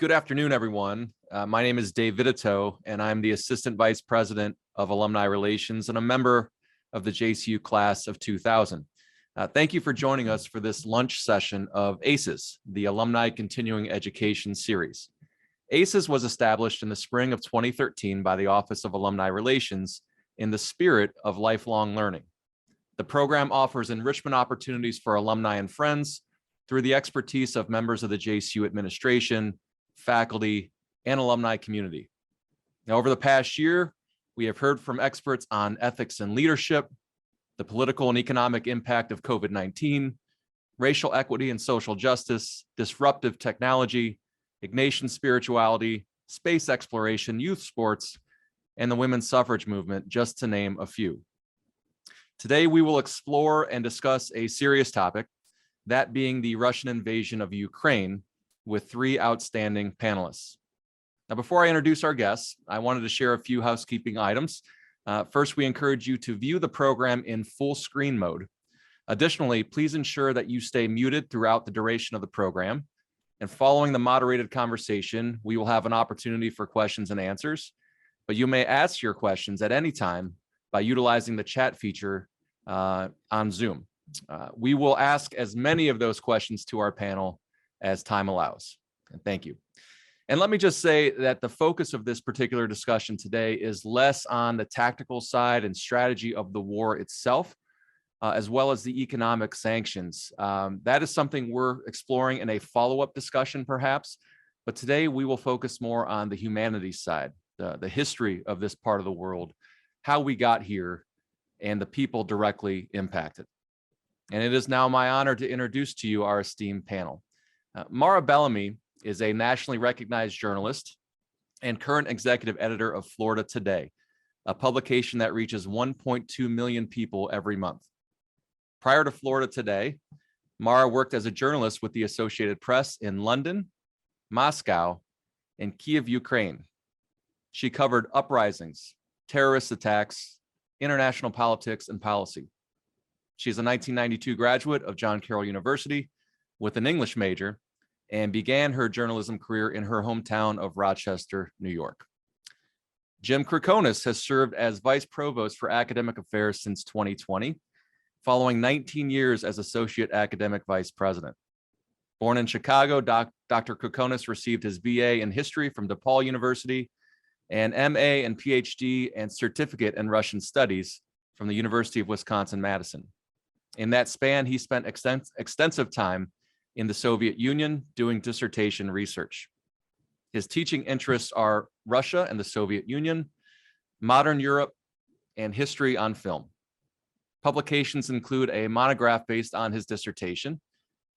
Good afternoon, everyone. My name is Dave Vitito, and I'm the Assistant Vice President of Alumni Relations and a member of the JCU class of 2000. Thank you for joining us for this lunch session of ACES, the Alumni Continuing Education Series. ACES was established in the spring of 2013 by the Office of Alumni Relations in the spirit of lifelong learning. The program offers enrichment opportunities for alumni and friends through the expertise of members of the JCU administration, faculty, and alumni community. Now, over the past year, we have heard from experts on ethics and leadership, the political and economic impact of COVID-19, racial equity and social justice, disruptive technology, Ignatian spirituality, space exploration, youth sports, and the women's suffrage movement, just to name a few. Today, we will explore and discuss a serious topic, that being the Russian invasion of Ukraine, with three outstanding panelists. Now, before I introduce our guests, I wanted to share a few housekeeping items. First, we encourage you to view the program in full screen mode. Additionally, please ensure that you stay muted throughout the duration of the program. And following the moderated conversation, we will have an opportunity for questions and answers, but you may ask your questions at any time by utilizing the chat feature on Zoom. We will ask as many of those questions to our panel as time allows. And thank you. And let me just say that the focus of this particular discussion today is less on the tactical side and strategy of the war itself, as well as the economic sanctions. That is something we're exploring in a follow-up discussion, perhaps. But today we will focus more on the humanities side, the history of this part of the world, how we got here, and the people directly impacted. And it is now my honor to introduce to you our esteemed panel. Mara Bellamy is a nationally recognized journalist and current executive editor of Florida Today, a publication that reaches 1.2 million people every month. Prior to Florida Today, Mara worked as a journalist with the Associated Press in London, Moscow, and Kiev, Ukraine. She covered uprisings, terrorist attacks, international politics, and policy. She's a 1992 graduate of John Carroll University with an English major and began her journalism career in her hometown of Rochester, New York. Jim Krikonis has served as Vice Provost for Academic Affairs since 2020, following 19 years as Associate Academic Vice President. Born in Chicago, Dr. Krikonis received his BA in History from DePaul University and MA and PhD and Certificate in Russian Studies from the University of Wisconsin-Madison. In that span, he spent extensive time in the Soviet Union doing dissertation research. His teaching interests are Russia and the Soviet Union, modern Europe, and history on film. Publications include a monograph based on his dissertation,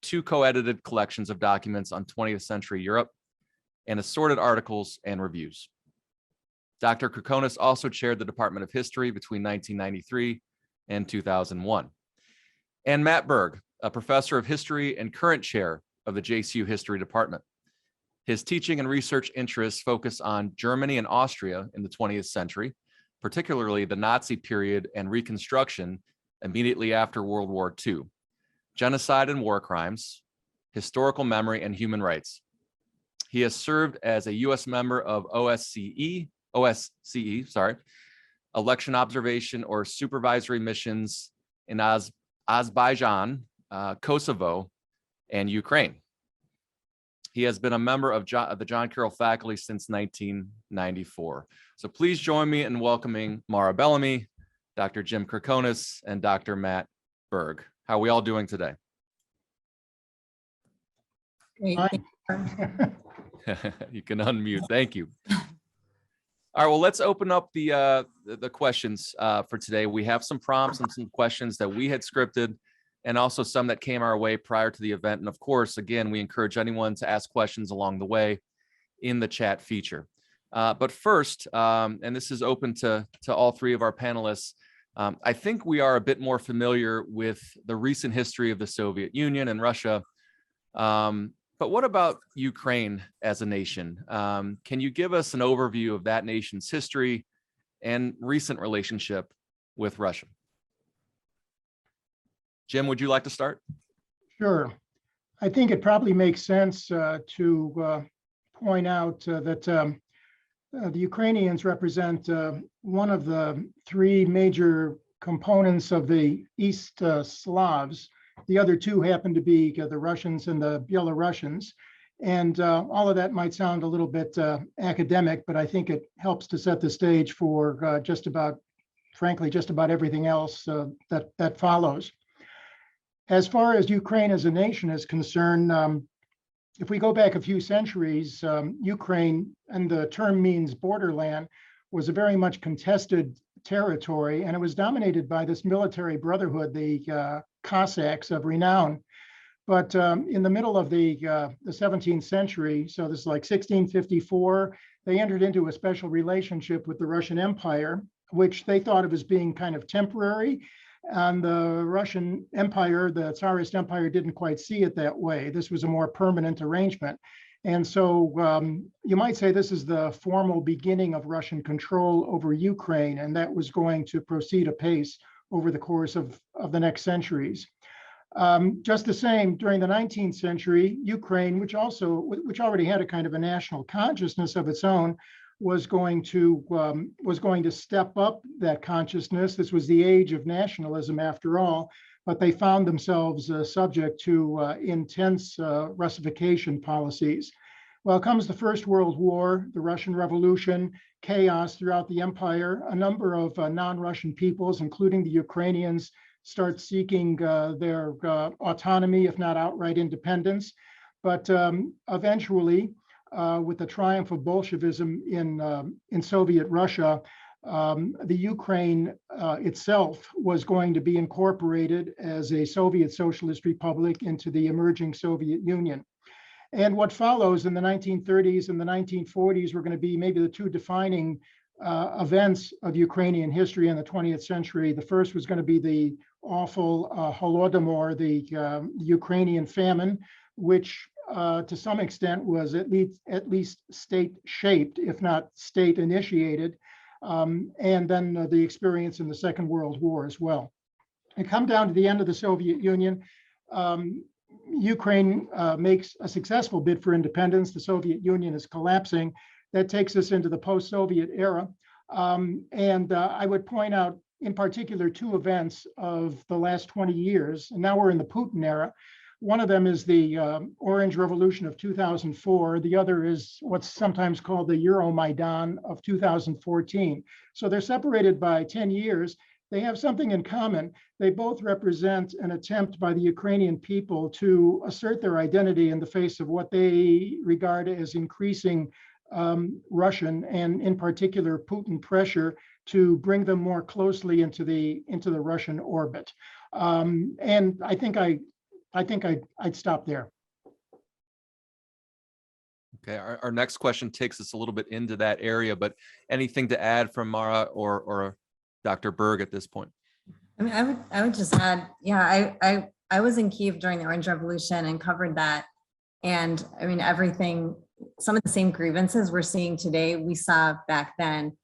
2 co-edited collections of documents on 20th century Europe, and assorted articles and reviews. Dr. Krikonis also chaired the Department of History between 1993 and 2001. And Matt Berg, a professor of history and current chair of the JCU History Department. His teaching and research interests focus on Germany and Austria in the 20th century, particularly the Nazi period and Reconstruction immediately after World War II, genocide and war crimes, historical memory, and human rights. He has served as a U.S. member of OSCE, election observation or supervisory missions in Azerbaijan, Kosovo, and Ukraine. He has been a member of the John Carroll faculty since 1994. So please join me in welcoming Mara Bellamy, Dr. Jim Krikonis, and Dr. Matt Berg. How are we all doing today? Great. You can unmute. Thank you. All right, well, let's open up the questions for today. We have some prompts and some questions that we had scripted, and also some that came our way prior to the event. And of course, again, we encourage anyone to ask questions along the way in the chat feature. But first, and this is open to all three of our panelists, I think we are a bit more familiar with the recent history of the Soviet Union and Russia. But what about Ukraine as a nation? Can you give us an overview of that nation's history and recent relationship with Russia? Jim, would you like to start? Sure. I think it probably makes sense to point out that the Ukrainians represent one of the three major components of the East Slavs. The other two happen to be the Russians and the Belarusians. And all of that might sound a little bit academic, but I think it helps to set the stage for frankly, just about everything else that follows. As far as Ukraine as a nation is concerned, if we go back a few centuries, Ukraine, and the term means borderland, was a very much contested territory, and it was dominated by this military brotherhood, the Cossacks of renown. But in the middle of the 17th century, so this is like 1654, they entered into a special relationship with the Russian Empire, which they thought of as being kind of temporary. And the Russian Empire, the Tsarist Empire, didn't quite see it that way. This was a more permanent arrangement. And so you might say this is the formal beginning of Russian control over Ukraine, and that was going to proceed apace over the course of the next centuries. Just the same, during the 19th century, Ukraine, which already had a kind of a national consciousness of its own, was going to step up that consciousness. This was the age of nationalism, after all, but they found themselves subject to intense Russification policies. Well, comes the First World War, the Russian Revolution, chaos throughout the empire. A number of non-Russian peoples, including the Ukrainians, start seeking their autonomy, if not outright independence. But eventually, with the triumph of Bolshevism in Soviet Russia, the Ukraine itself was going to be incorporated as a Soviet Socialist Republic into the emerging Soviet Union. And what follows in the 1930s and the 1940s were going to be maybe the two defining events of Ukrainian history in the 20th century. The first was going to be the awful Holodomor, the Ukrainian famine, which to some extent was at least state-shaped, if not state-initiated, and then the experience in the Second World War as well. And come down to the end of the Soviet Union, Ukraine makes a successful bid for independence. The Soviet Union is collapsing. That takes us into the post-Soviet era. And I would point out in particular two events of the last 20 years. And now we're in the Putin era. One of them is the Orange Revolution of 2004. The other is what's sometimes called the Euromaidan of 2014. So they're separated by 10 years. They have something in common. They both represent an attempt by the Ukrainian people to assert their identity in the face of what they regard as increasing Russian and in particular Putin pressure to bring them more closely into the Russian orbit. And I think I'd stop there. Okay, our next question takes us a little bit into that area, but anything to add from Mara or Dr. Berg at this point? I mean, I would just add, yeah, I was in Kyiv during the Orange Revolution and covered that. And I mean, everything, some of the same grievances we're seeing today, we saw back then,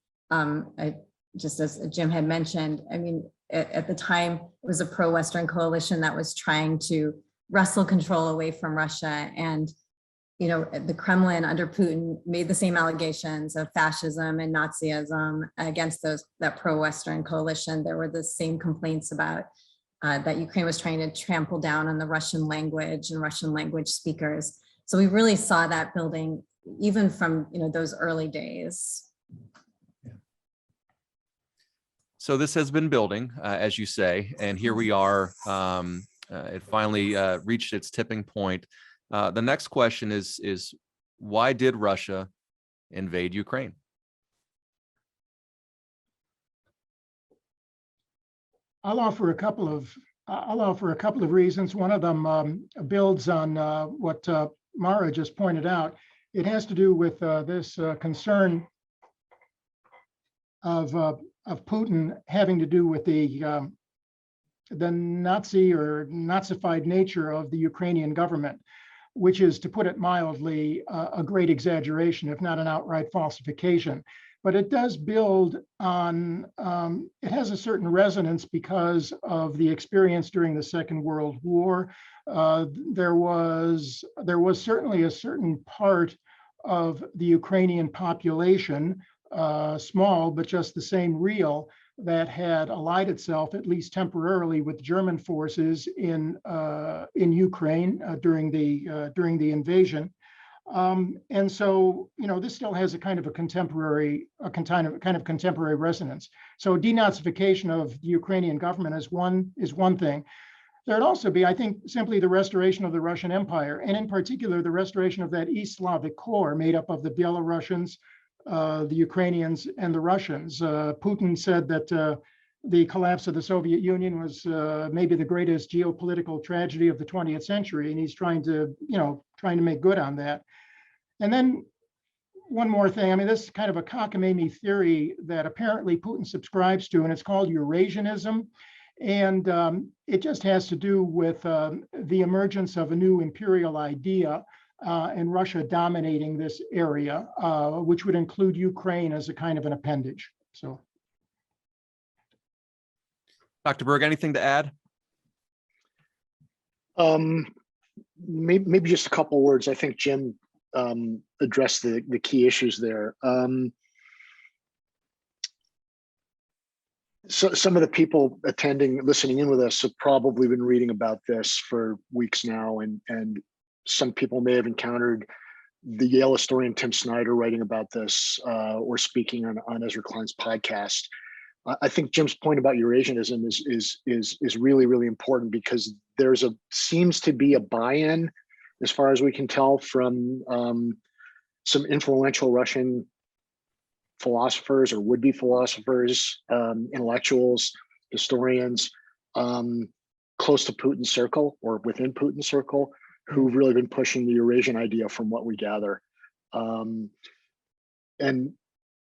just as Jim had mentioned. I mean, at the time, it was a pro-Western coalition that was trying to wrestle control away from Russia. And, you know, the Kremlin under Putin made the same allegations of fascism and Nazism against that pro-Western coalition. There were the same complaints about that Ukraine was trying to trample down on the Russian language and Russian language speakers. So we really saw that building even from, you know, those early days. So this has been building, as you say, and here we are. It finally reached its tipping point. The next question is why did Russia invade Ukraine? I'll offer a couple of reasons. One of them builds on what Mara just pointed out. It has to do with this concern of Putin having to do with the Nazi or Nazified nature of the Ukrainian government, which is, to put it mildly, a great exaggeration, if not an outright falsification. But it does build on, it has a certain resonance because of the experience during the Second World War. There was certainly a certain part of the Ukrainian population, small, but just the same real, that had allied itself, at least temporarily, with German forces in Ukraine during the invasion. And so, this still has a kind of contemporary resonance. So denazification of the Ukrainian government is one thing. There'd also be, I think, simply the restoration of the Russian Empire, and in particular, the restoration of that East Slavic core made up of the Belarusians, the Ukrainians, and the Russians. Putin said that the collapse of the Soviet Union was maybe the greatest geopolitical tragedy of the 20th century, and he's trying to make good on that. And then one more thing, this is kind of a cockamamie theory that apparently Putin subscribes to, and it's called Eurasianism. And it just has to do with the emergence of a new imperial idea and Russia dominating this area, which would include Ukraine as a kind of an appendage. So, Dr. Berg, anything to add? Maybe just a couple words. I think Jim addressed the key issues there. So some of the people listening in with us have probably been reading about this for weeks now, and some people may have encountered the Yale historian Tim Snyder writing about this or speaking on Ezra Klein's podcast. I think Jim's point about Eurasianism is really, really important, because seems to be a buy-in, as far as we can tell, from some influential Russian philosophers or would-be philosophers, intellectuals, historians, close to Putin's circle or within Putin's circle, who've really been pushing the Eurasian idea from what we gather. And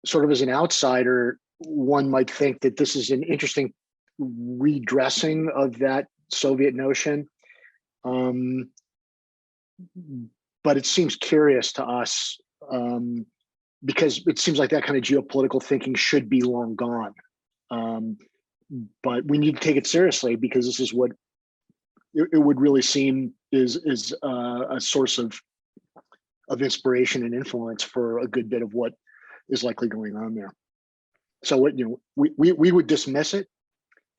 sort of as an outsider, one might think that this is an interesting redressing of that Soviet notion. But it seems curious to us, because it seems like that kind of geopolitical thinking should be long gone. But we need to take it seriously, because this is what it would really seem is a source of inspiration and influence for a good bit of what is likely going on there. So what we would dismiss it.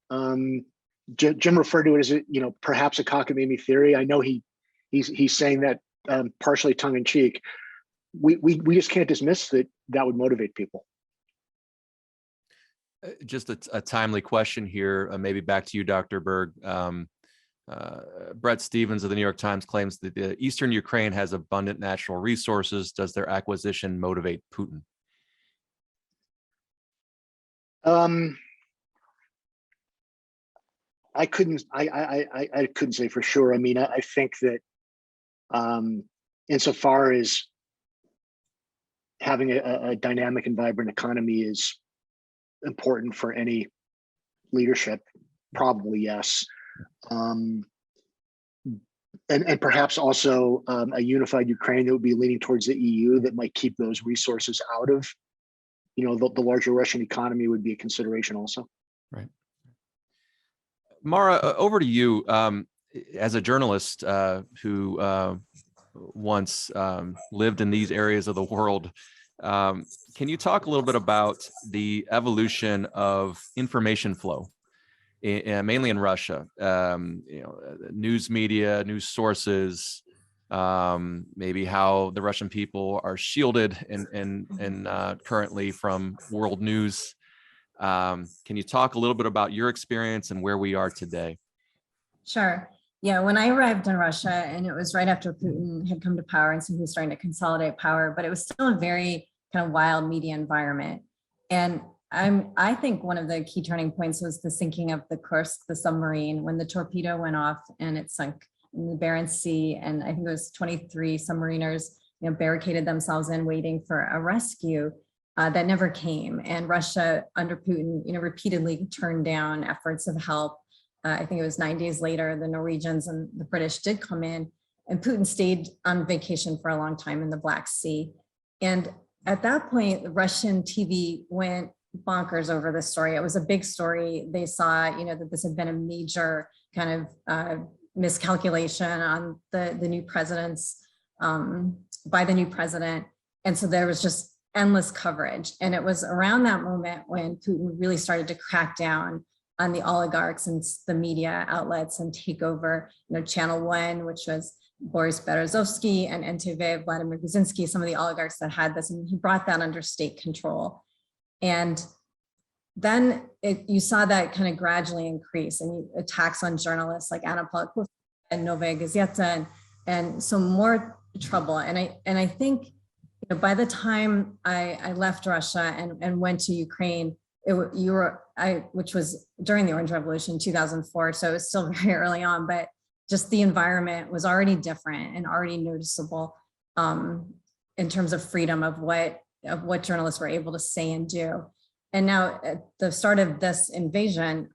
Jim referred to it as perhaps a cockamamie theory. I know he's saying that partially tongue in cheek. We just can't dismiss that would motivate people. Just a timely question here, maybe back to you, Dr. Berg. Brett Stevens of the New York Times claims that the Eastern Ukraine has abundant natural resources. Does their acquisition motivate Putin? I couldn't say for sure. I think that insofar as having a dynamic and vibrant economy is important for any leadership, probably yes. And perhaps also a unified Ukraine that would be leaning towards the EU that might keep those resources out of, the larger Russian economy would be a consideration also. Right. Mara, over to you. As a journalist who once lived in these areas of the world, can you talk a little bit about the evolution of information flow, mainly in Russia? News media, news sources, maybe how the Russian people are shielded and currently from world news. Can you talk a little bit about your experience and where we are today? Sure. Yeah, when I arrived in Russia, and it was right after Putin had come to power, and so he was starting to consolidate power, but it was still a very kind of wild media environment. And I think one of the key turning points was the sinking of the Kursk, the submarine, when the torpedo went off and it sunk in the Barents Sea. And I think it was 23 submariners, barricaded themselves in waiting for a rescue that never came. And Russia under Putin, repeatedly turned down efforts of help. I think it was 9 days later, the Norwegians and the British did come in, and Putin stayed on vacation for a long time in the Black Sea. And at that point, the Russian TV went bonkers over this story. It was a big story. They saw, that this had been a major kind of miscalculation on the new president's, by the new president. And so there was just endless coverage. And it was around that moment when Putin really started to crack down on the oligarchs and the media outlets and take over, Channel One, which was Boris Berezovsky, and NTV, Vladimir Guzinski, some of the oligarchs that had this, and he brought that under state control. And then you saw that kind of gradually increase, and attacks on journalists like Anna Politkovskaya and Novaya Gazeta, and so more trouble. And I think by the time I left Russia and went to Ukraine, which was during the Orange Revolution, 2004, so it was still very early on, but just the environment was already different and already noticeable in terms of freedom of what journalists were able to say and do. And now at the start of this invasion,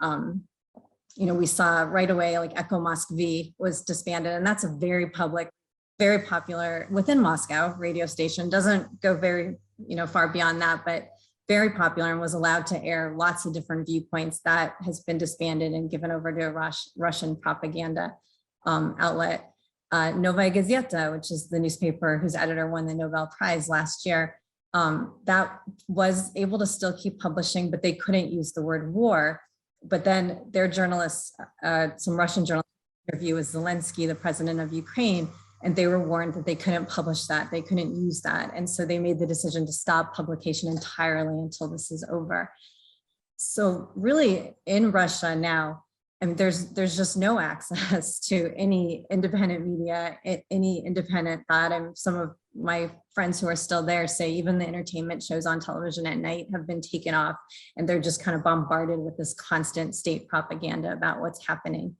we saw right away, like Echo Moskvy was disbanded, and that's a very public, very popular within Moscow radio station. Doesn't go very, far beyond that, but very popular and was allowed to air lots of different viewpoints. That has been disbanded and given over to a Russian propaganda outlet. Novaya Gazeta, which is the newspaper whose editor won the Nobel Prize last year, that was able to still keep publishing, but they couldn't use the word war. But then their journalists, some Russian journalists, interview with Zelensky, the president of Ukraine, and they were warned that they couldn't publish that, they couldn't use that. And so they made the decision to stop publication entirely until this is over. So really in Russia now, there's just no access to any independent media, any independent thought. And some of my friends who are still there say even the entertainment shows on television at night have been taken off, and they're just kind of bombarded with this constant state propaganda about what's happening.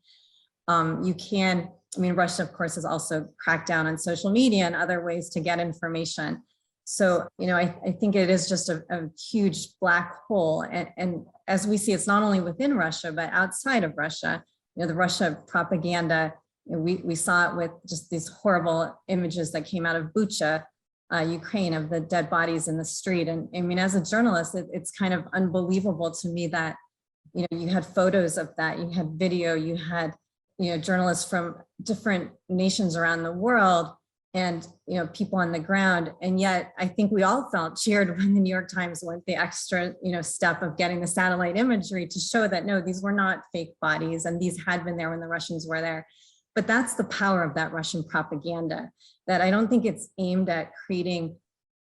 Russia, of course, has also cracked down on social media and other ways to get information. So, I think it is just a huge black hole. And as we see, it's not only within Russia, but outside of Russia, the Russia propaganda, we saw it with just these horrible images that came out of Bucha, Ukraine, of the dead bodies in the street. And as a journalist, it's kind of unbelievable to me that, you had photos of that, you had video, you had, journalists from different nations around the world, and people on the ground. And yet I think we all felt cheered when the New York Times went the extra step of getting the satellite imagery to show that no, these were not fake bodies, and these had been there when the Russians were there. But that's the power of that Russian propaganda, that I don't think it's aimed at creating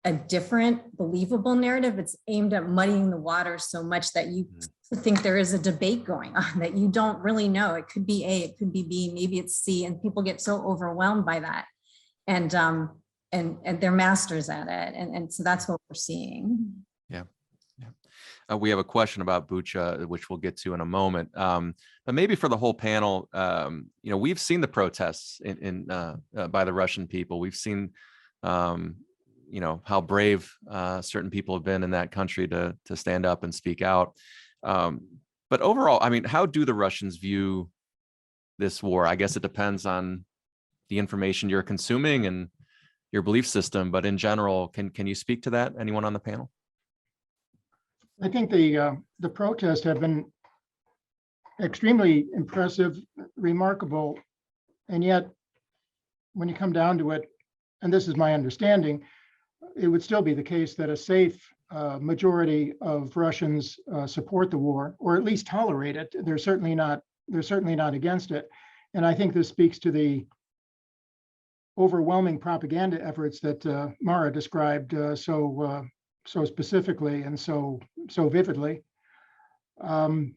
a different believable narrative. It's aimed at muddying the water so much that you think there is a debate going on that you don't really know. It could be A, it could be B, maybe it's C, and people get so overwhelmed by that. And they're masters at it. And so that's what we're seeing. Yeah. We have a question about Bucha, which we'll get to in a moment. But maybe for the whole panel, we've seen the protests by the Russian people. We've seen, how brave certain people have been in that country to stand up and speak out. But overall, how do the Russians view this war? I guess it depends on the information you're consuming and your belief system, but in general, can you speak to that? Anyone on the panel? I think the protests have been extremely impressive, remarkable, and yet when you come down to it, and this is my understanding, it would still be the case that a safe majority of Russians support the war, or at least tolerate it. They're certainly not against it. And I think this speaks to the overwhelming propaganda efforts that Mara described so specifically and so vividly. And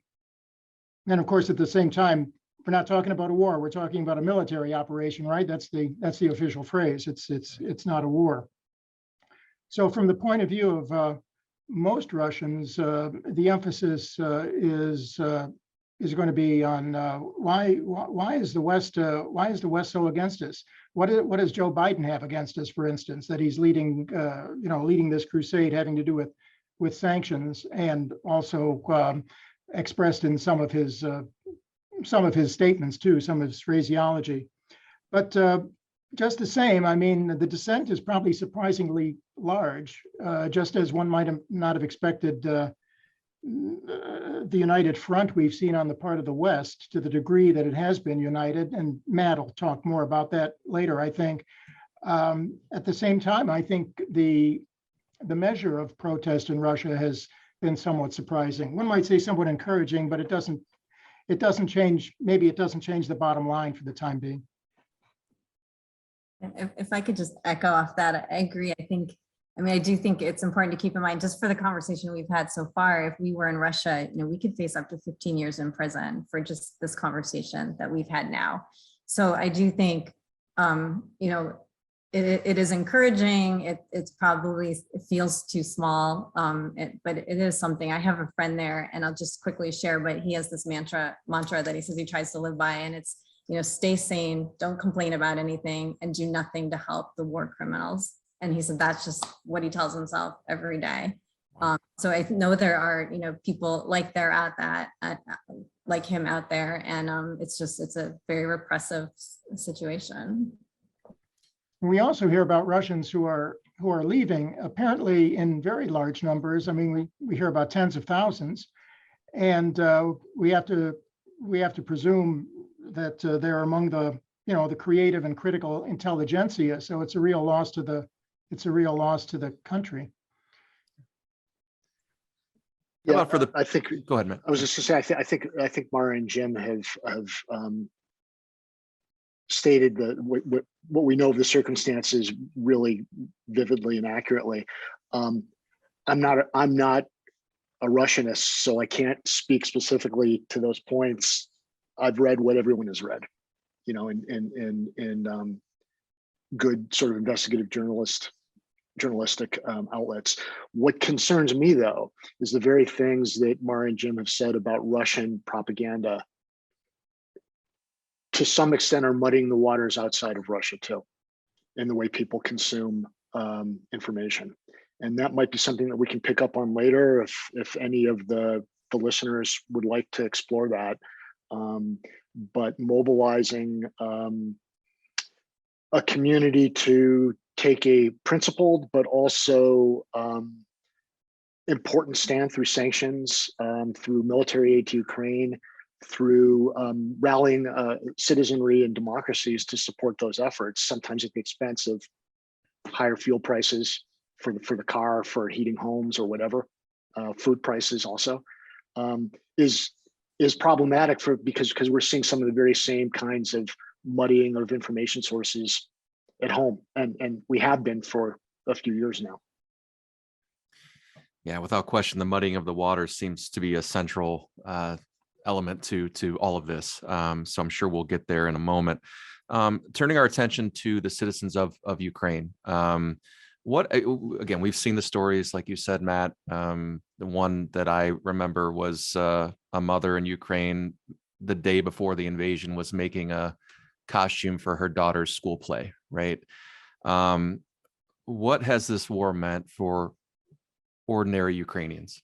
of course, at the same time, we're not talking about a war. We're talking about a military operation, right? That's the official phrase. It's not a war. So from the point of view of most Russians, the emphasis is going to be on why is the West so against us? What does Joe Biden have against us, for instance, that he's leading this crusade having to do with sanctions, and also expressed in some of his statements too, some of his phraseology. But just the same, the dissent is probably surprisingly large, just as one might not have expected the united front we've seen on the part of the West, to the degree that it has been united, and Matt will talk more about that later, I think. At the same time, I think the measure of protest in Russia has been somewhat surprising. One might say somewhat encouraging, but it doesn't change. Maybe it doesn't change the bottom line for the time being. If I could just echo off that, I agree. I do think it's important to keep in mind, just for the conversation we've had so far, if we were in Russia, we could face up to 15 years in prison for just this conversation that we've had now. So I do think, it is encouraging. It's probably, it feels too small, but it is something. I have a friend there, and I'll just quickly share, but he has this mantra that he says he tries to live by, and it's, stay sane, don't complain about anything, and do nothing to help the war criminals. And he said that's just what he tells himself every day. So I know there are, people like like him out there, and it's a very repressive situation. We also hear about Russians who are leaving, apparently in very large numbers. I mean, we hear about tens of thousands, and we have to presume that they're among the the creative and critical intelligentsia. So it's a real loss to the country. How about for the? I think. Go ahead, man. I was just to say, I think Mara and Jim have stated what we know of the circumstances really vividly and accurately. I'm not a Russianist, so I can't speak specifically to those points. I've read what everyone has read, in good sort of investigative journalistic outlets. What concerns me, though, is the very things that Mara and Jim have said about Russian propaganda, to some extent, are muddying the waters outside of Russia too, in the way people consume information. And that might be something that we can pick up on later if any of the listeners would like to explore that. But mobilizing a community to take a principled but also important stand through sanctions, through military aid to Ukraine, through rallying citizenry and democracies to support those efforts, sometimes at the expense of higher fuel prices for the car, for heating homes or whatever, food prices also, is problematic because we're seeing some of the very same kinds of muddying of information sources at home, and we have been for a few years now. Yeah, without question, the muddying of the waters seems to be a central element to all of this. So I'm sure we'll get there in a moment. Turning our attention to the citizens of Ukraine. Again, we've seen the stories, like you said, Matt. The one that I remember was a mother in Ukraine the day before the invasion was making a costume for her daughter's school play, right? What has this war meant for ordinary Ukrainians?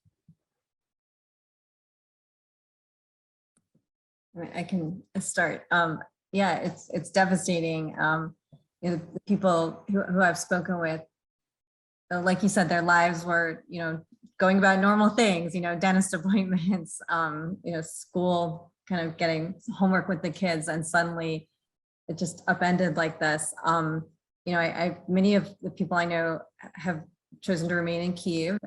I can start. Yeah, it's devastating. The people who I've spoken with, like you said, their lives were, going about normal things, dentist appointments, school, kind of getting homework with the kids, and suddenly it just upended like this. Many of the people I know have chosen to remain in Kyiv,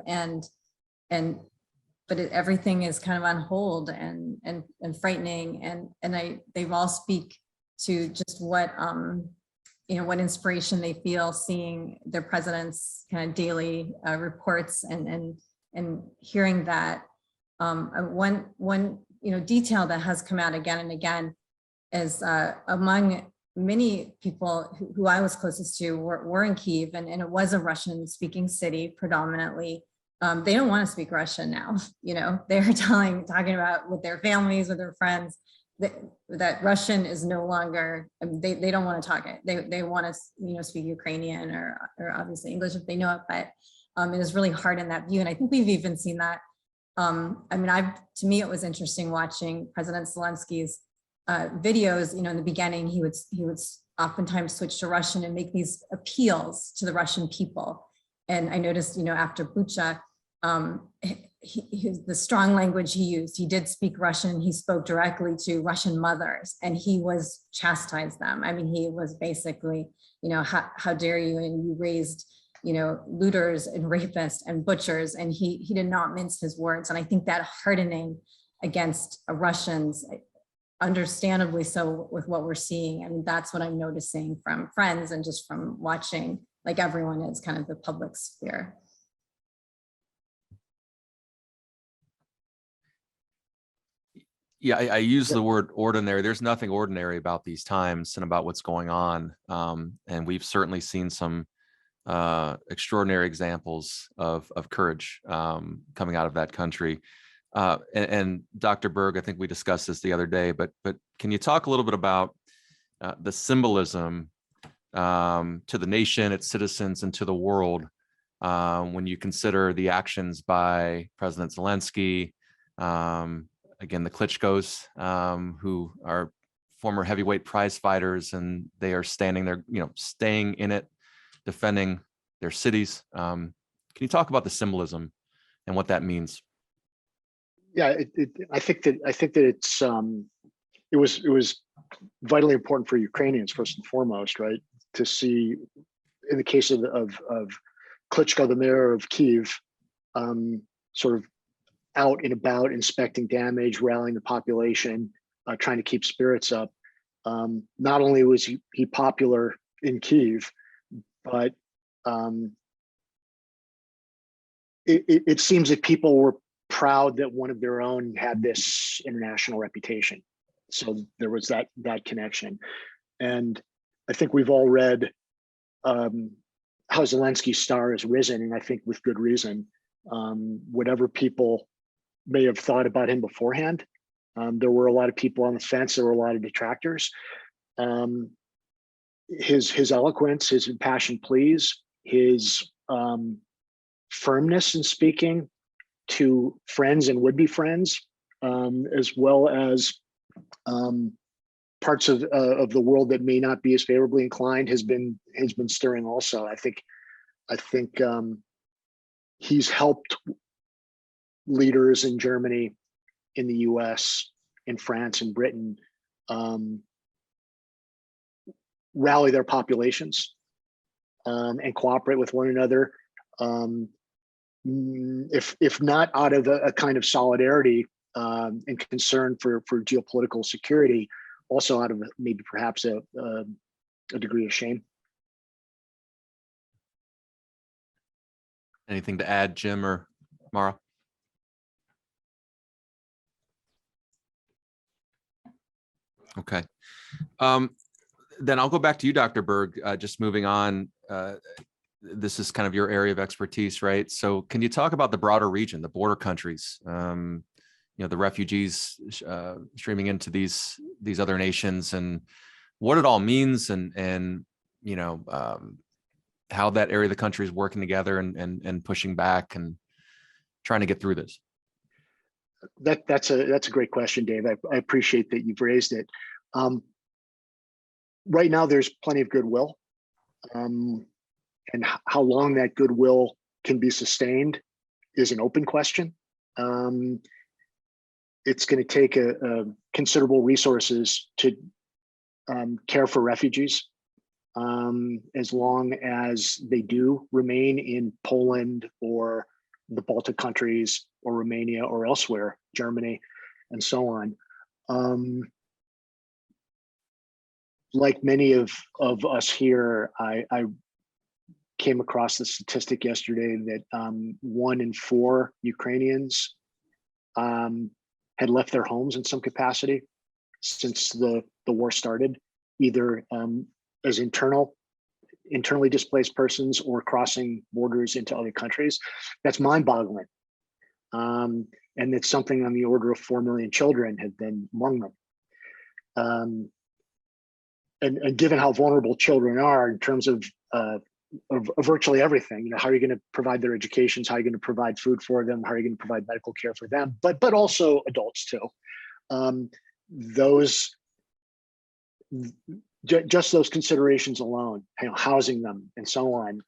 but everything is kind of on hold and frightening, and they've all speak to just what what inspiration they feel seeing their president's kind of daily reports and hearing that. One detail that has come out again and again is among many people who I was closest to were in Kyiv, and it was a Russian speaking city predominantly. They don't want to speak Russian now. They're talking about with their families, with their friends, that Russian is no longer, they don't want to talk it. They want to, speak Ukrainian or obviously English if they know it, but it is really hard in that view. And I think we've even seen that. To me, it was interesting watching President Zelensky's videos. In the beginning, he would oftentimes switch to Russian and make these appeals to the Russian people. And I noticed, after Bucha, the strong language he used. He did speak Russian. He spoke directly to Russian mothers, and he was chastised them. I mean, he was basically, how dare you? And you raised, looters and rapists and butchers, and he did not mince his words. And I think that hardening against Russians, understandably so with what we're seeing. I mean, that's what I'm noticing from friends and just from watching, like everyone is, kind of the public sphere. Yeah, I use the word ordinary. There's nothing ordinary about these times and about what's going on. And we've certainly seen some extraordinary examples of courage coming out of that country. And Dr. Berg, I think we discussed this the other day, but can you talk a little bit about the symbolism to the nation, its citizens, and to the world when you consider the actions by President Zelensky, again, the Klitschkos, who are former heavyweight prize fighters, and they are standing there, staying in it, defending their cities. Can you talk about the symbolism and what that means? Yeah, I think that it's it was vitally important for Ukrainians first and foremost, right? To see, in the case of Klitschko, the mayor of Kyiv, sort of out and about inspecting damage, rallying the population, trying to keep spirits up. Not only was he popular in Kyiv, but it seems that people were proud that one of their own had this international reputation. So there was that connection. And I think we've all read how Zelensky's star has risen, and I think with good reason. Whatever people may have thought about him beforehand, there were a lot of people on the fence. There were a lot of detractors. His eloquence, his impassioned pleas, his firmness in speaking to friends and would-be friends, as well as parts of the world that may not be as favorably inclined, has been stirring also. I think he's helped leaders in Germany, in the US, in France, and Britain rally their populations and cooperate with one another. If not out of a kind of solidarity and concern for geopolitical security, also out of maybe perhaps a degree of shame. Anything to add, Jim or Mara? Okay. Then I'll go back to you, Dr. Berg, just moving on. This is kind of your area of expertise, right? So can you talk about the broader region, the border countries, the refugees streaming into these other nations, and what it all means, and how that area of the country is working together and pushing back and trying to get through this? That's a great question, Dave. I appreciate that you've raised it. Right now, there's plenty of goodwill, and how long that goodwill can be sustained is an open question. It's going to take a considerable resources to care for refugees, as long as they do remain in Poland or the Baltic countries or Romania or elsewhere, Germany, and so on. Like many of us here, I came across the statistic yesterday that 1 in 4 Ukrainians had left their homes in some capacity since the war started, either as internally displaced persons or crossing borders into other countries. That's mind-boggling. And it's something on the order of 4 million children have been among them. And given how vulnerable children are in terms of virtually everything, how are you going to provide their educations? How are you going to provide food for them? How are you going to provide medical care for them? But also adults too. Just those considerations alone, housing them and so on,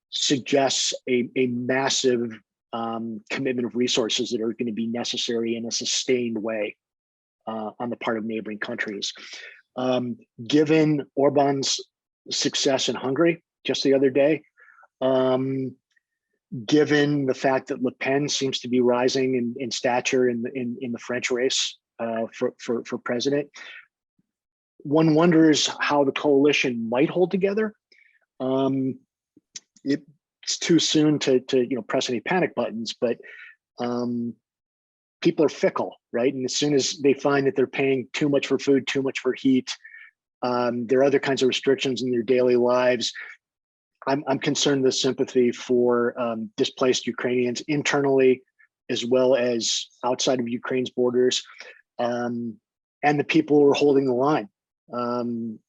suggests a massive commitment of resources that are going to be necessary in a sustained way on the part of neighboring countries. Given Orban's success in Hungary just the other day, given the fact that Le Pen seems to be rising in stature in the French race for president, one wonders how the coalition might hold together. It's too soon to press any panic buttons, but people are fickle, right? And as soon as they find that they're paying too much for food, too much for heat, there are other kinds of restrictions in their daily lives. I'm concerned with sympathy for displaced Ukrainians internally, as well as outside of Ukraine's borders, and the people who are holding the line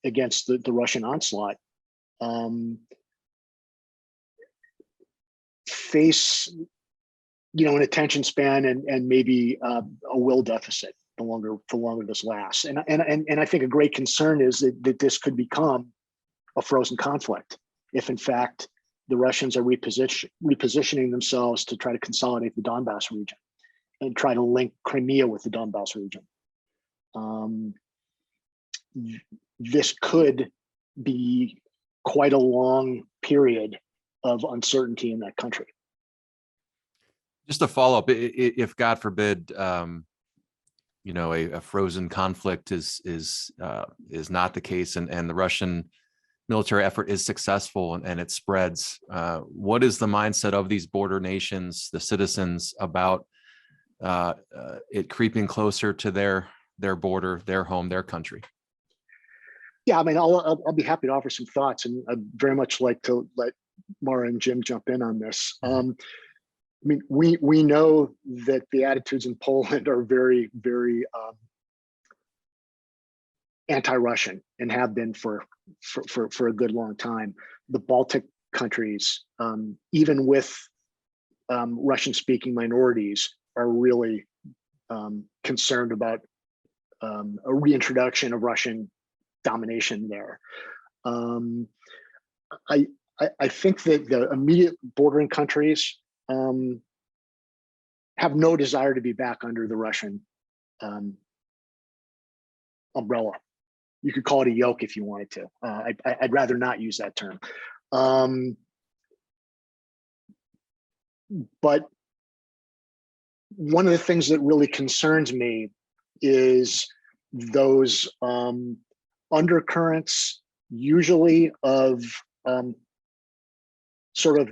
against the Russian onslaught. Face, an attention span and maybe a will deficit the longer this lasts. And I think a great concern is that this could become a frozen conflict if in fact the Russians are repositioning themselves to try to consolidate the Donbass region and try to link Crimea with the Donbass region. This could be quite a long period of uncertainty in that country. Just a follow up, if God forbid, a frozen conflict is not the case, and the Russian military effort is successful and it spreads, what is the mindset of these border nations, the citizens, about it creeping closer to their border, their home, their country? Yeah, I mean, I'll be happy to offer some thoughts, and I'd very much like to let Mara and Jim jump in on this. I mean, we know that the attitudes in Poland are very, very anti-Russian and have been for a good long time. The Baltic countries, even with Russian-speaking minorities, are really concerned about a reintroduction of Russian domination there. I think that the immediate bordering countries have no desire to be back under the Russian umbrella. You could call it a yoke if you wanted to. I'd rather not use that term. But one of the things that really concerns me is those undercurrents, usually of sort of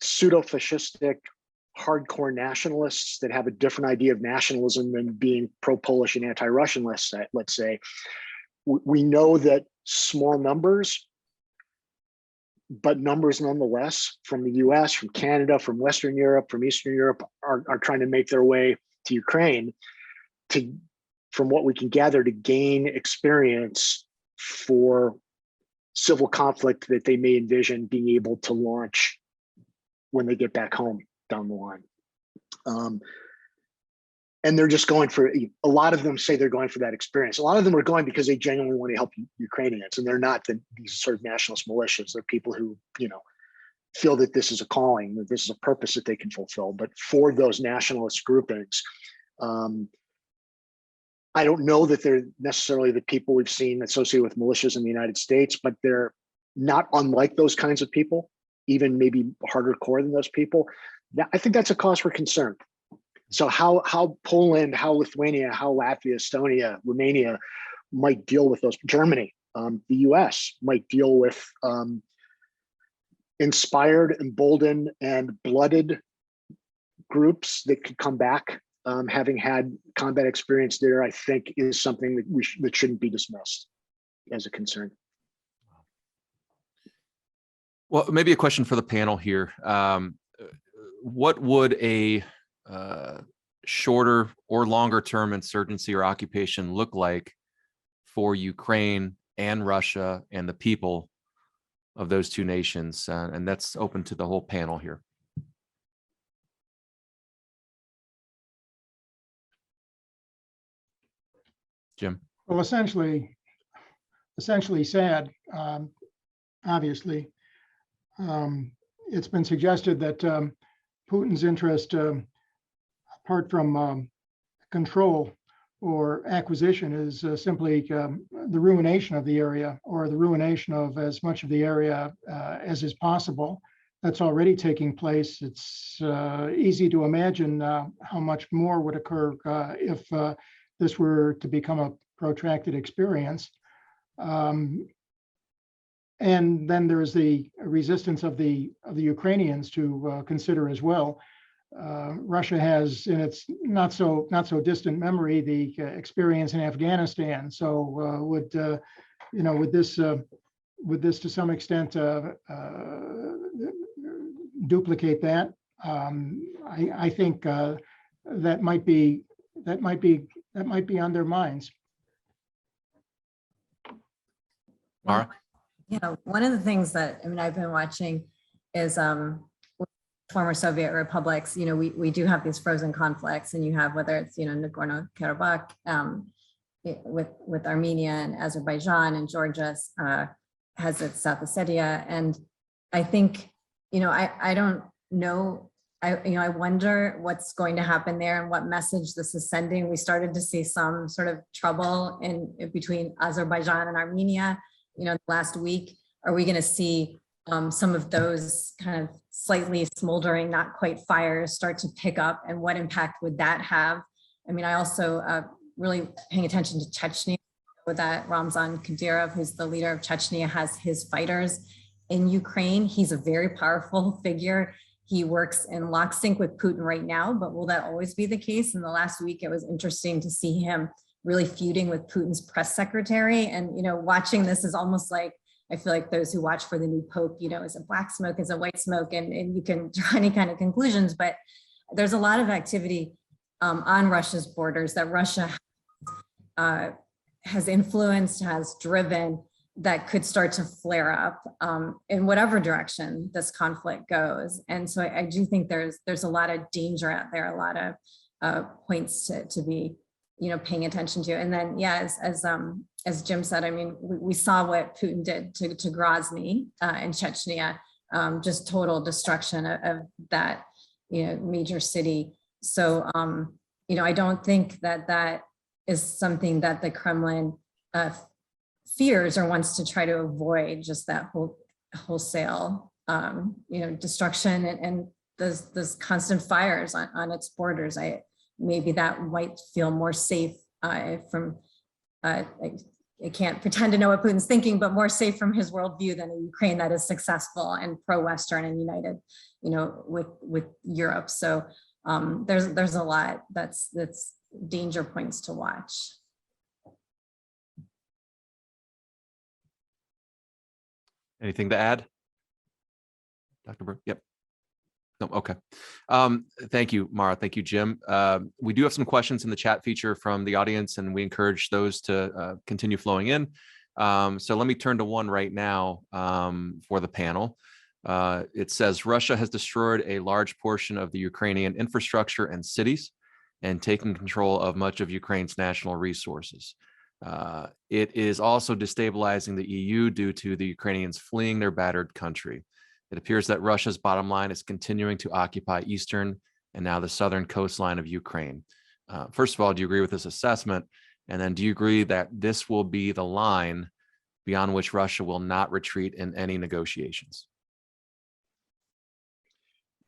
pseudo-fascistic hardcore nationalists that have a different idea of nationalism than being pro-Polish and anti-Russian, let's say. We know that small numbers, but numbers nonetheless, from the US, from Canada, from Western Europe, from Eastern Europe, are trying to make their way to Ukraine from what we can gather, to gain experience for civil conflict that they may envision being able to launch when they get back home down the line. And they're just going for, a lot of them say they're going for that experience. A lot of them are going because they genuinely want to help Ukrainians, and they're not these sort of nationalist militias. They're people who, feel that this is a calling, that this is a purpose that they can fulfill. But for those nationalist groupings, I don't know that they're necessarily the people we've seen associated with militias in the United States, but they're not unlike those kinds of people, even maybe harder core than those people. I think that's a cause for concern. So how Poland, how Lithuania, how Latvia, Estonia, Romania might deal with those, Germany, the US might deal with inspired, emboldened, and blooded groups that could come back, having had combat experience there, I think is something that that shouldn't be dismissed as a concern. Well, maybe a question for the panel here. What would a shorter or longer term insurgency or occupation look like for Ukraine and Russia and the people of those two nations? And that's open to the whole panel here. Jim. Well, essentially sad, obviously. It's been suggested that Putin's interest, apart from control or acquisition, is simply the ruination of the area, or the ruination of as much of the area as is possible. That's already taking place. It's easy to imagine how much more would occur if this were to become a protracted experience. And then there's the resistance of the Ukrainians to consider as well. Russia has, in its not so distant memory, the experience in Afghanistan. So would this to some extent duplicate that? I think that might be on their minds. Mara? Yeah, one of the things that I've been watching is former Soviet republics. We do have these frozen conflicts, and you have, whether it's Nagorno-Karabakh with Armenia and Azerbaijan, and Georgia has its South Ossetia. And I think I don't know. I wonder what's going to happen there and what message this is sending. We started to see some sort of trouble in between Azerbaijan and Armenia, last week. Are we going to see some of those kind of slightly smoldering, not quite fires, start to pick up, and what impact would that have? I also really paying attention to Chechnya, with that Ramzan Kadyrov, who's the leader of Chechnya, has his fighters in Ukraine. He's a very powerful figure. He works in locksync with Putin right now, but will that always be the case? In the last week, it was interesting to see him really feuding with Putin's press secretary. And, watching this is almost like, I feel like those who watch for the new Pope, is it black smoke, is it white smoke? And you can draw any kind of conclusions, but there's a lot of activity on Russia's borders that Russia has influenced, has driven, that could start to flare up in whatever direction this conflict goes. And so I do think there's a lot of danger out there, a lot of points to be, paying attention to. And then, yeah, as Jim said, we saw what Putin did to Grozny in Chechnya, just total destruction of that, major city. So, I don't think that is something that the Kremlin fears or wants to try to avoid, just that wholesale, destruction and those constant fires on its borders. Maybe that might feel more safe from, I can't pretend to know what Putin's thinking, but more safe from his worldview than a Ukraine that is successful and pro-Western and united, with Europe. So there's a lot that's danger points to watch. Anything to add? Dr. Burke? Yep. No, okay. Thank you, Mara. Thank you, Jim. We do have some questions in the chat feature from the audience, and we encourage those to continue flowing in. So let me turn to one right now for the panel. It says, Russia has destroyed a large portion of the Ukrainian infrastructure and cities and taken control of much of Ukraine's national resources. It is also destabilizing the EU due to the Ukrainians fleeing their battered country. It appears that Russia's bottom line is continuing to occupy eastern and now the southern coastline of Ukraine. First of all, do you agree with this assessment? And then do you agree that this will be the line beyond which Russia will not retreat in any negotiations?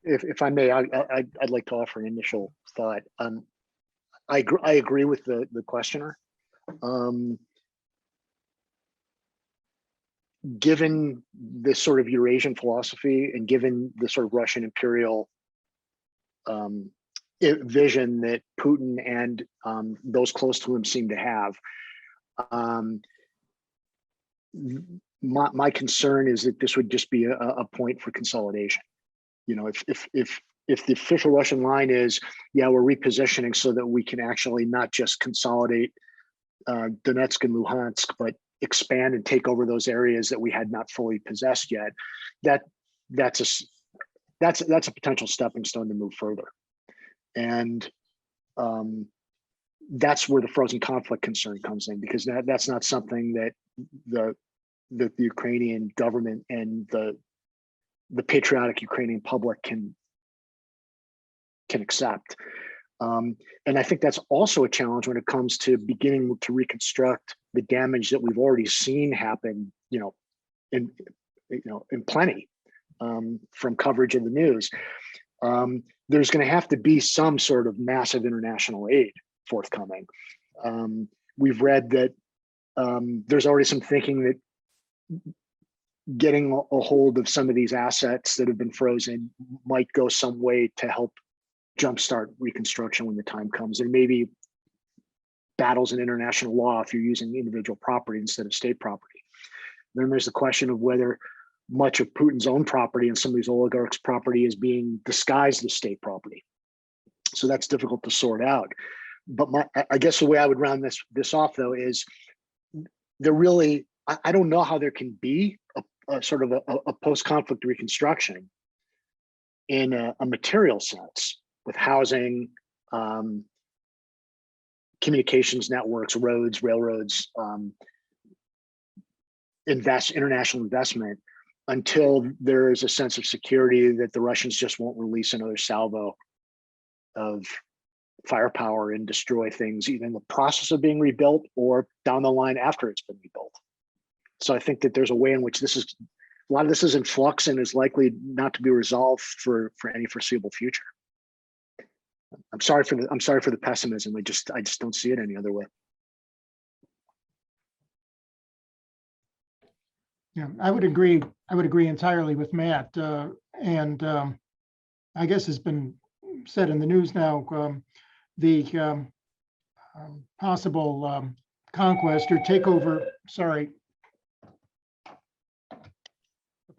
If I may, I'd like to offer an initial thought. I agree with the questioner. Given this sort of Eurasian philosophy and given the sort of Russian imperial vision that Putin and those close to him seem to have, my concern is that this would just be a point for consolidation. If the official Russian line is, yeah, we're repositioning so that we can actually not just consolidate Donetsk and Luhansk, but expand and take over those areas that we had not fully possessed yet, that's a potential stepping stone to move further. And that's where the frozen conflict concern comes in, because that's not something that the Ukrainian government and the patriotic Ukrainian public can can accept. And I think that's also a challenge when it comes to beginning to reconstruct the damage that we've already seen happen, in plenty from coverage of the news. There's going to have to be some sort of massive international aid forthcoming. We've read that there's already some thinking that getting a hold of some of these assets that have been frozen might go some way to help jumpstart reconstruction when the time comes, and maybe battles in international law if you're using individual property instead of state property. Then there's the question of whether much of Putin's own property and some of these oligarchs' property is being disguised as state property. So that's difficult to sort out. But I guess the way I would round this off, though, is there really, I don't know how there can be a sort of a post-conflict reconstruction in a material sense, with housing, communications networks, roads, railroads, international investment, until there is a sense of security that the Russians just won't release another salvo of firepower and destroy things, either in the process of being rebuilt or down the line after it's been rebuilt. So I think that there's a way in which a lot of this is in flux and is likely not to be resolved for any foreseeable future. I'm sorry for the pessimism. I just don't see it any other way. Yeah, I would agree entirely with Matt. And I guess it's been said in the news now, the possible conquest or takeover, the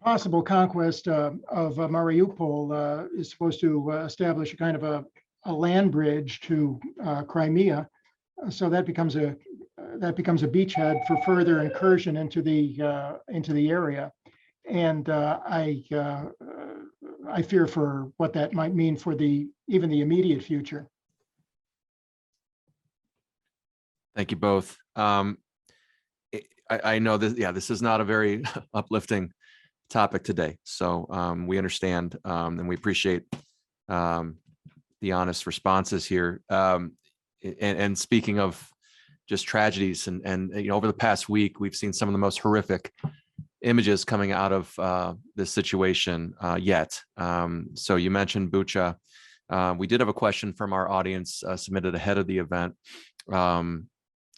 possible conquest of Mariupol is supposed to establish a kind of a land bridge to Crimea. So that becomes a beachhead for further incursion into the area, and I fear for what that might mean for even the immediate future. Thank you both. I know this. Yeah, this is not a very uplifting topic today, so we understand and we appreciate the honest responses here. And speaking of just tragedies, and over the past week, we've seen some of the most horrific images coming out of this situation yet. So you mentioned Bucha. We did have a question from our audience submitted ahead of the event.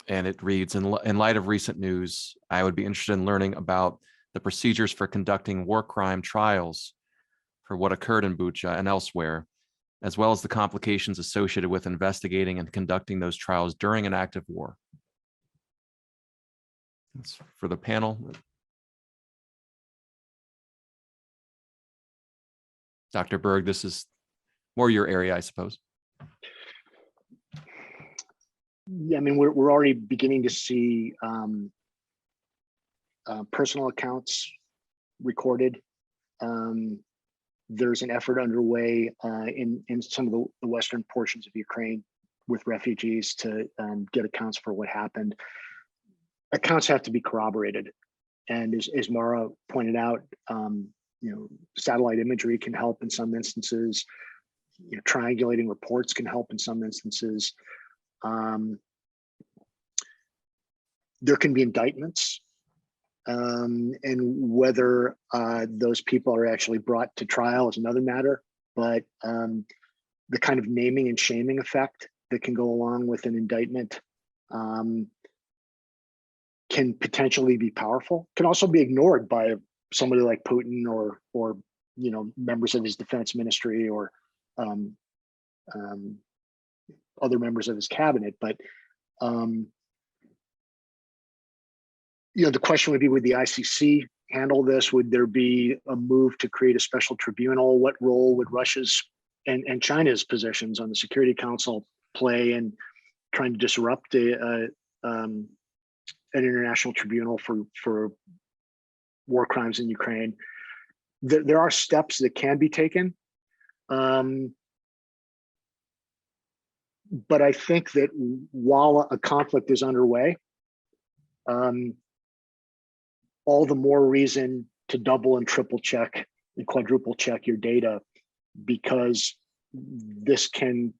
And it reads, in light of recent news, I would be interested in learning about the procedures for conducting war crime trials for what occurred in Bucha and elsewhere, as well as the complications associated with investigating and conducting those trials during an active war. That's for the panel. Dr. Berg, this is more your area, I suppose. Yeah, I mean, we're already beginning to see personal accounts recorded. There's an effort underway in some of the western portions of Ukraine with refugees to get accounts for what happened. Accounts have to be corroborated, and as Mara pointed out, satellite imagery can help in some instances. Triangulating reports can help in some instances. There can be indictments, and whether those people are actually brought to trial is another matter. But the kind of naming and shaming effect that can go along with an indictment can potentially be powerful. Can also be ignored by somebody like Putin or members of his defense ministry or other members of his cabinet. But the question would be, would the ICC handle this? Would there be a move to create a special tribunal? What role would Russia's and China's positions on the Security Council play in trying to disrupt an international tribunal for war crimes in Ukraine? There are steps that can be taken. But I think that while a conflict is underway, all the more reason to double and triple check and quadruple check your data, because this can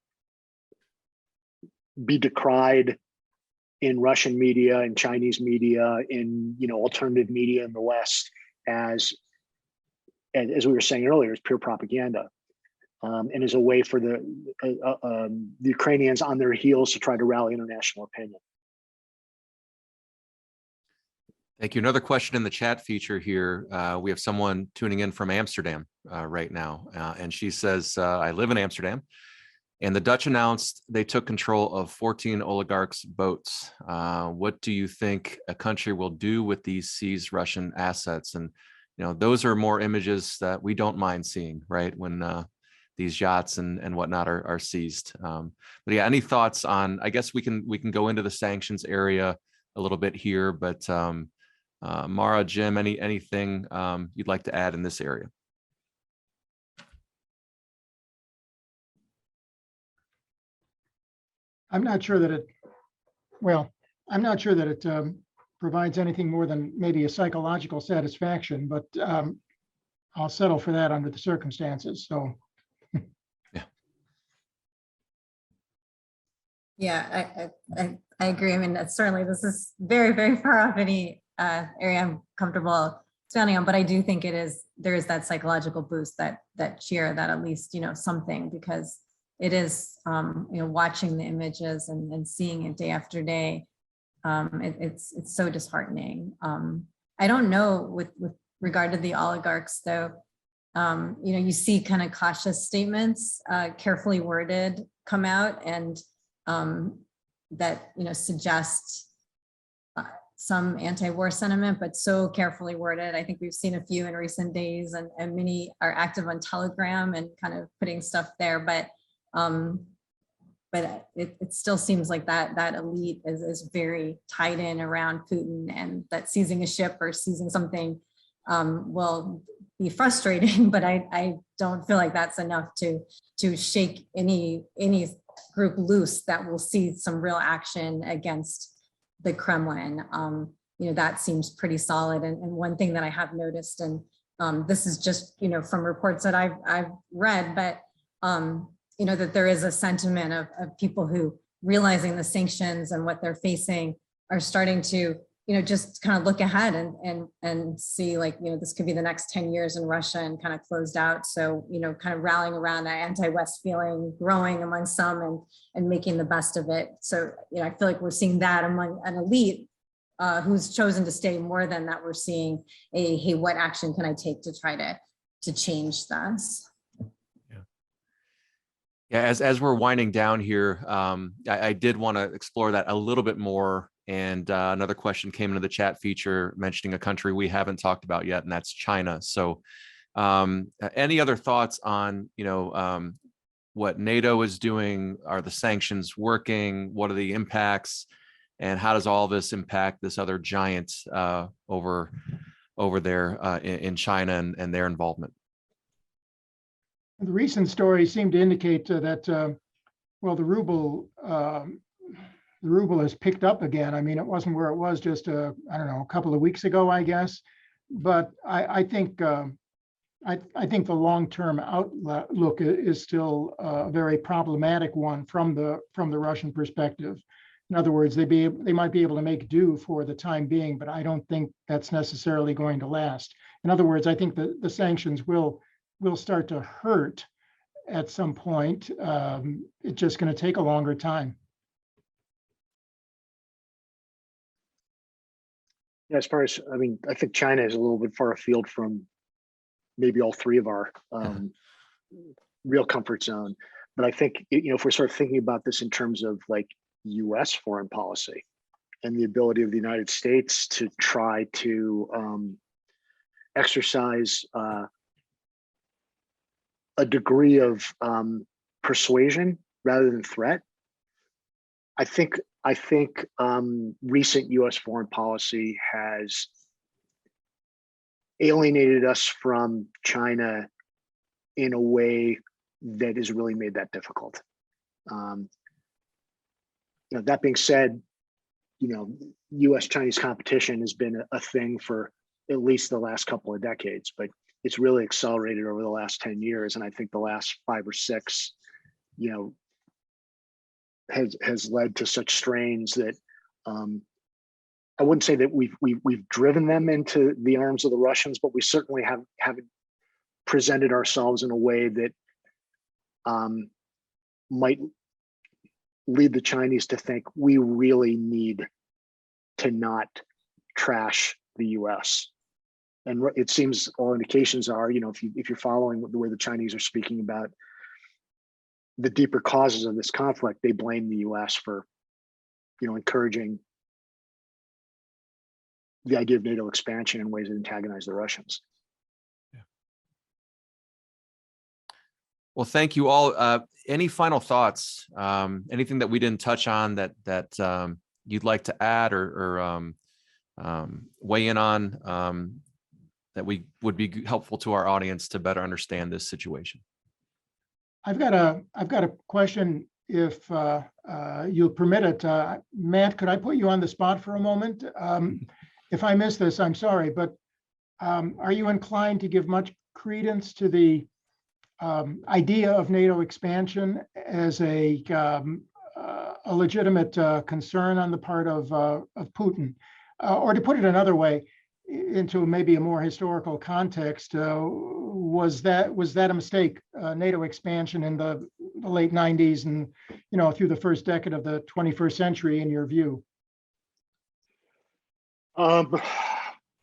be decried in Russian media, in Chinese media, in alternative media in the West as we were saying earlier, as pure propaganda, and as a way for the Ukrainians on their heels to try to rally international opinion. Thank you. Another question in the chat feature here. We have someone tuning in from Amsterdam right now, and she says, I live in Amsterdam, and the Dutch announced they took control of 14 oligarchs' boats. What do you think a country will do with these seized Russian assets? And those are more images that we don't mind seeing, right? When these yachts and whatnot are seized. But yeah, any thoughts on? I guess we can go into the sanctions area a little bit here, but Mara, Jim, anything you'd like to add in this area? I'm not sure that it provides anything more than maybe a psychological satisfaction, but I'll settle for that under the circumstances. So. Yeah, I agree. I mean, certainly this is very, very far off any area I'm comfortable standing on, but I do think there is that psychological boost that cheer, that at least, something, because it is, watching the images and seeing it day after day. It's so disheartening. I don't know with regard to the oligarchs though, you see kind of cautious statements, carefully worded, come out and that suggest some anti-war sentiment, but so carefully worded. I think we've seen a few in recent days, and many are active on Telegram and kind of putting stuff there. But it still seems like that elite is very tied in around Putin, and that seizing a ship or seizing something will be frustrating. But I don't feel like that's enough to shake any group loose that will see some real action against the Kremlin. That seems pretty solid. And one thing that I have noticed, and this is just from reports that I've read, but that there is a sentiment of people who, realizing the sanctions and what they're facing, are starting to just kind of look ahead and see, like, this could be the next 10 years in Russia and kind of closed out. So, kind of rallying around that anti-West feeling, growing among some and making the best of it. So, I feel like we're seeing that among an elite who's chosen to stay, more than that we're seeing hey, what action can I take to try to change this? Yeah, as we're winding down here, I did want to explore that a little bit more. And another question came into the chat feature mentioning a country we haven't talked about yet, and that's China. So any other thoughts on, what NATO is doing? Are the sanctions working? What are the impacts? And how does all this impact this other giant over there in China and their involvement? The recent stories seem to indicate that, the ruble has picked up again. I mean, it wasn't where it was just a couple of weeks ago, I guess. But I think the long-term outlook is still a very problematic one from the Russian perspective. In other words, they might be able to make do for the time being, but I don't think that's necessarily going to last. In other words, I think the sanctions will start to hurt at some point. It's just going to take a longer time. Yeah, as far as, I think China is a little bit far afield from maybe all three of our real comfort zone. But I think, if we're sort of thinking about this in terms of like US foreign policy and the ability of the United States to try to exercise a degree of persuasion rather than threat, I think recent US foreign policy has alienated us from China in a way that has really made that difficult. That being said, US-Chinese competition has been a thing for at least the last couple of decades, but it's really accelerated over the last 10 years. And I think the last 5 or 6 you know, has led to such strains that I wouldn't say that we've driven them into the arms of the Russians, but we certainly haven't presented ourselves in a way that might lead the Chinese to think we really need to not trash the U.S. And it seems all indications are, you know, if you're following the way the Chinese are speaking about the deeper causes of this conflict, they blame the U.S. for, you know, encouraging the idea of NATO expansion in ways that antagonize the Russians. Yeah. Well, thank you all. Any final thoughts? Anything that we didn't touch on that you'd like to add or weigh in on that would be helpful to our audience to better understand this situation? I've got a question, if you'll permit it. Matt, could I put you on the spot for a moment? If I miss this, I'm sorry, but are you inclined to give much credence to the idea of NATO expansion as a legitimate concern on the part of Putin? Or to put it another way, into maybe a more historical context, was that a mistake? NATO expansion in the late 90s and, you know, through the first decade of the 21st century, in your view?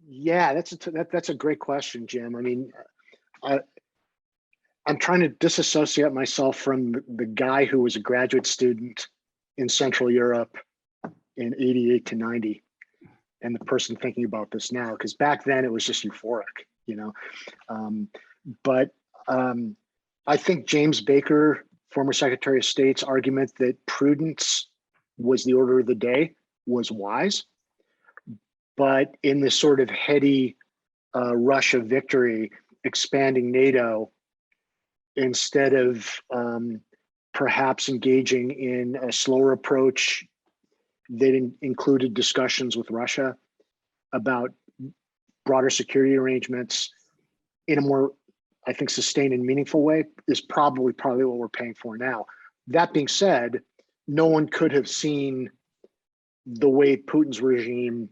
Yeah, that's a great question, Jim. I mean, I'm trying to disassociate myself from the guy who was a graduate student in Central Europe in 88 to 90, and the person thinking about this now, because back then it was just euphoric, you know. But I think James Baker, former Secretary of State's argument that prudence was the order of the day was wise. But in this sort of heady rush of victory, expanding NATO, instead of perhaps engaging in a slower approach that included discussions with Russia about broader security arrangements in a more, I think, sustained and meaningful way, is probably what we're paying for now. That being said, no one could have seen the way Putin's regime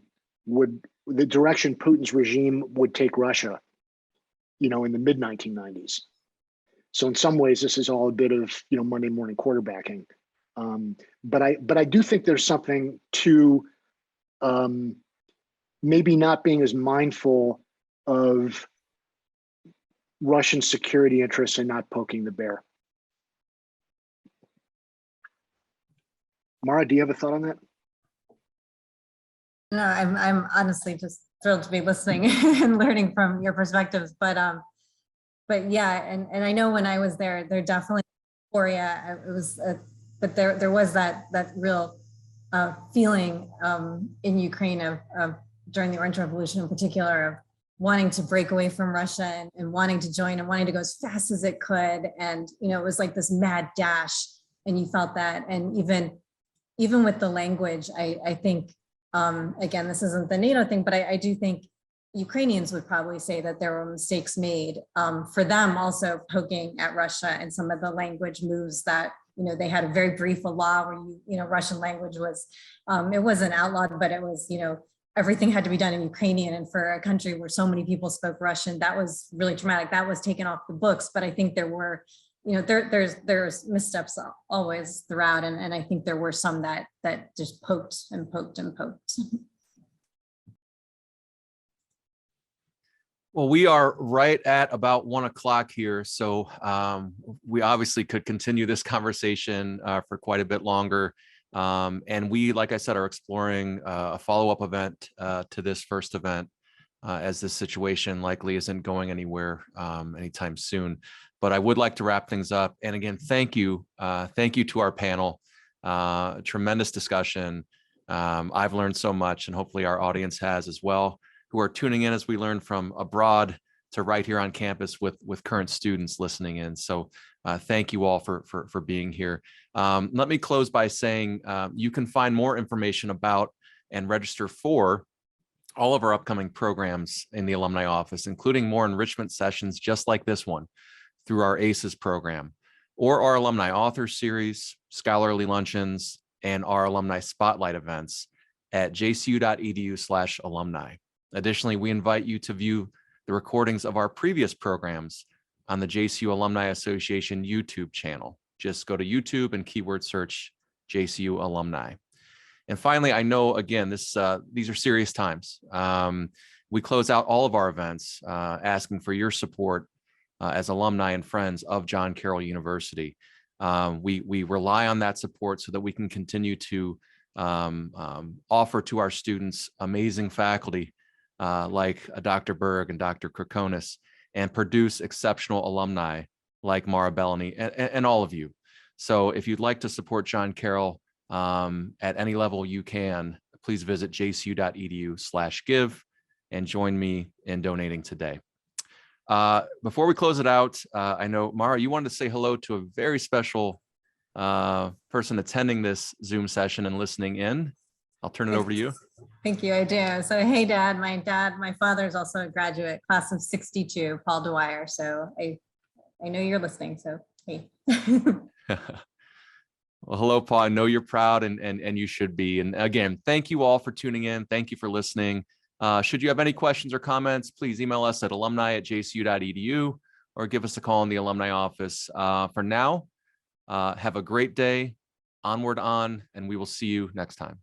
the direction Putin's regime would take Russia, you know, in the mid 1990s. So in some ways, this is all a bit of, you know, Monday morning quarterbacking. But I do think there's something to maybe not being as mindful of Russian security interests and not poking the bear. Mara, do you have a thought on that? No, I'm honestly just thrilled to be listening and learning from your perspectives. But yeah, and I know when I was there definitely euphoria. It was, but there was that real feeling in Ukraine of during the Orange Revolution in particular, of wanting to break away from Russia and wanting to join and wanting to go as fast as it could. And, you know, it was like this mad dash, and you felt that. And even with the language, I think, again, this isn't the NATO thing, but I do think Ukrainians would probably say that there were mistakes made for them also poking at Russia and some of the language moves that, you know, they had a very brief law where, you know, Russian language was, it wasn't outlawed, but it was, you know, everything had to be done in Ukrainian. And for a country where so many people spoke Russian, that was really traumatic. That was taken off the books. But I think there were, you know, there's missteps always throughout. And I think there were some that just poked and poked and poked. Well, we are right at about 1 o'clock here. So we obviously could continue this conversation for quite a bit longer. And we, like I said, are exploring a follow-up event to this first event, as this situation likely isn't going anywhere anytime soon. But I would like to wrap things up. And again, thank you to our panel. Tremendous discussion. I've learned so much, and hopefully our audience has as well, who are tuning in as we learn from abroad to right here on campus with current students listening in. So thank you all for being here. Let me close by saying you can find more information about and register for all of our upcoming programs in the alumni office, including more enrichment sessions just like this one through our ACES program, or our alumni author series, scholarly luncheons, and our alumni spotlight events at jcu.edu/alumni. Additionally, we invite you to view the recordings of our previous programs on the JCU Alumni Association YouTube channel. Just go to YouTube and keyword search JCU Alumni. And finally, I know, again, these are serious times. We close out all of our events asking for your support as alumni and friends of John Carroll University. We rely on that support so that we can continue to offer to our students amazing faculty like Dr. Berg and Dr. Krakonis, and produce exceptional alumni like Mara Bellany and all of you. So if you'd like to support John Carroll at any level you can, please visit jcu.edu/give and join me in donating today. Before we close it out, I know, Mara, you wanted to say hello to a very special person attending this Zoom session and listening in. I'll turn it over to you. Thank you, I do. So, hey, Dad, my father is also a graduate, class of 62, Paul Dwyer. So I know you're listening, so hey. Well, hello, Paul. I know you're proud and you should be. And again, thank you all for tuning in. Thank you for listening. Should you have any questions or comments, please email us at alumni@jcu.edu or give us a call in the alumni office. For now, have a great day, onward on, and we will see you next time.